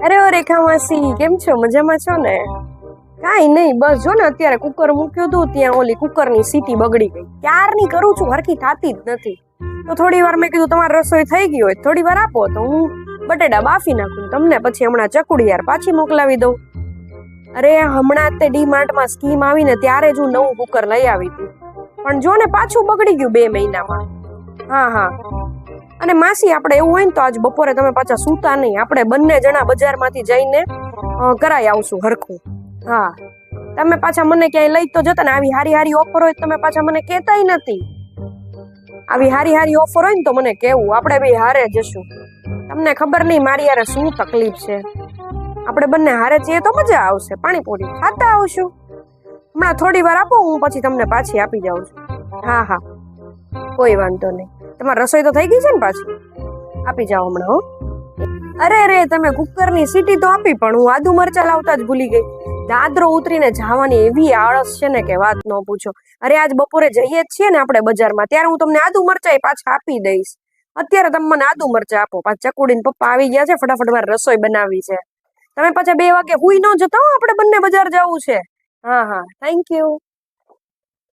અરે ઓ રેખા માસી, કેમ છો? મજામાં છો ને? કાંઈ નહીં, બસ જો ને અત્યારે કુકર મૂક્યું હતું ત્યાં ઓલી કુકરની સીટી બગડી ગઈ. ક્યારની કરું છું, હરખી થાતી જ નથી. તો થોડી વાર મેં કીધું તમારી રસોઈ થઈ ગઈ હોય થોડી વાર આપો તો હું બટેટા બાફી નાખું તમને પછી હમણાં ચકુડી યાર પાછી મોકલાવી દઉં. અરે હમણાં તે ડીમાર્ટમાં સ્કીમ આવીને ત્યારે જ હું નવું કુકર લઈ આવી હતી, પણ જો ને પાછું બગડી ગયું 2 મહિનામાં. હા હા, અને માસી આપણે એવું હોય ને તો આજ બપોરે તમે પાછા સૂતા નહીં, આપણે બંને જણા બજારમાંથી જઈને કરાઈ આવશું હરખું. હા, તમે પાછા મને ક્યાંય લઈ તો જતા ને, આવી હારી હારી ઓફર હોય તમે પાછા મને કહેતાય નથી. આવી હારી હારી ઓફર હોય ને તો મને કેવું, આપણે બે હારે જશું. તમને ખબર નહીં મારી યારે શું તકલીફ છે. આપણે બંને હારે જઈએ તો મજા આવશે, પાણીપુરી ખાતા આવશું. હમણાં થોડી વાર આપો, હું પછી તમને પાછી આપી જાઉં છું. હા હા, કોઈ વાંધો નહીં. તમારી રસોઈ તો થઈ ગઈ છે ને? પાછી આપી જાઓ હમણાં. હો, અરે અરે તમે કુકરની સીટી તો આપી, પણ હું આદુ મરચા લાવતા જ ભૂલી ગઈ. દાદરો ઉતરીને જવાની એવી આળસ છે ને કે વાત ન પૂછો. અરે આજ બપોરે જઈએ જ છીએ ને આપણે બજારમાં, ત્યારે હું તમને આદુ મરચા પાછા આપી દઈશ. અત્યારે તમે મને આદુ મરચા આપો. પાછા ચકુડીને પપ્પા આવી ગયા છે, ફટાફટ મારે રસોઈ બનાવવી છે. તમે પાછા 2 વાગે હુઈ ન જતા હો, આપણે બંને બજાર જવું છે. હા હા, થેન્ક યુ.